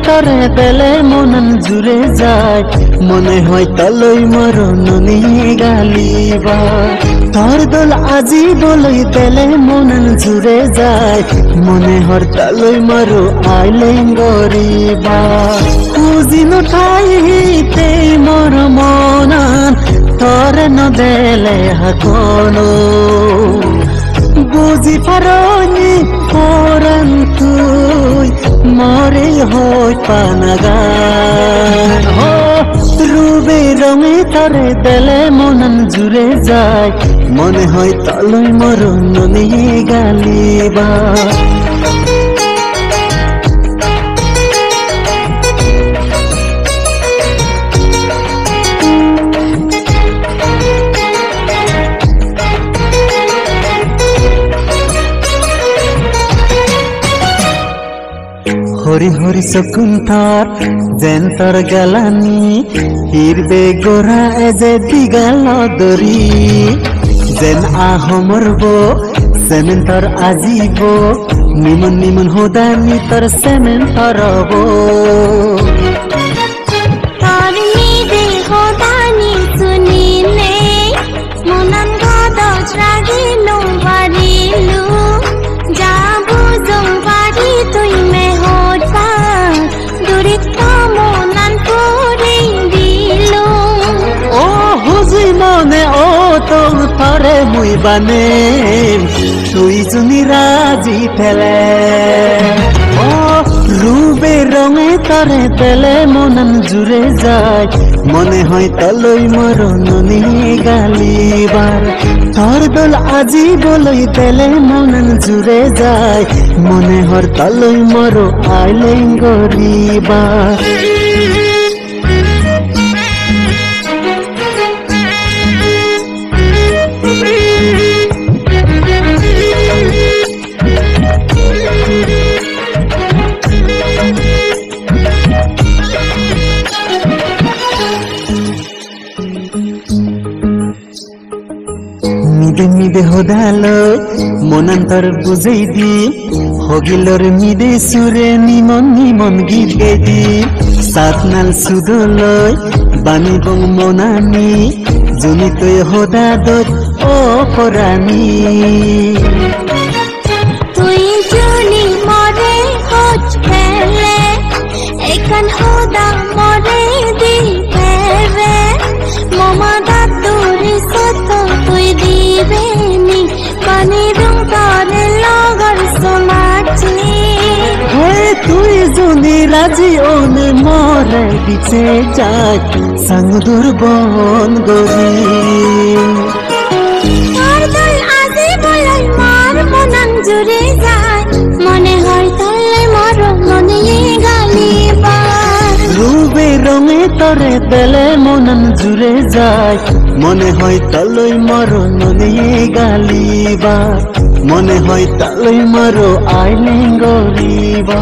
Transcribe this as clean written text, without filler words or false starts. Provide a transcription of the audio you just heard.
তরে পেলে মনন জুড়ে যায় মনে হয় তলই মরণ নিয়ে গালিবা তোর দোল আজি বলই পেলে মনন জুড়ে যায় মনে হর তলই মরো আইলে গরিবা খুঁজি নুঠাইতে মর মনন তরে নদেলে হাকনো বুঝি পারনি পরান তুই মরে হয় পানাগার রূপে রঙে তরে দেলে মনন জুড়ে যায় মনে হয় তলই মরণ নিয়ে গালিবা হরি হরি সকুন্তার যেন তোর গেলানি হিরবে গোরা এজে দিগাল দরি যেন আহমরব সেমেন তোর আজিব নিমন নিমন হোদানি তোর সেমেন তরব মনে ও তো তরে মুই বানে তুই জুনি রাজি ফেলে ও রূপে রঙে তরে পেলে মনন জুড়ে যায় মনে হয় তলই মরণ নিয়ে গালিবার তোর দোল আজি বলই পেলে মনন জুড়ে যায় মনে হর তলই মরো আইলে গরিবা মিদে মিদে হোদালো মনান্তর বুঝাই দি হগিলর মিদে সুরে নিমন নিমন গীত গাই দি সাতনাল সুদলয় বানি বং মনানি জুনি তুই হোদা দত ও পরানি তুই জুনি মরে হোচ ফেলে এখান হোদা মরে দি ফেলে মামা দাদুরি সত তুই দিবেনি পানি রং করে লগর সোনাচি হে তুই জুনি রাজি ওনে মরে দিছে যায় সাঙ্গ দুর্বন গরি তোর দল আজি বলাই মার মনন জুড়ে যায় মনে হয় তলে মরণ নিয়ে গালিবা রূপে রঙে তরে পেলে মনন জুড়ে যায় মনে হয় তলই মরণ নিয়ে গালিবা মনে হয় তলই মরো আইলে গরিবা।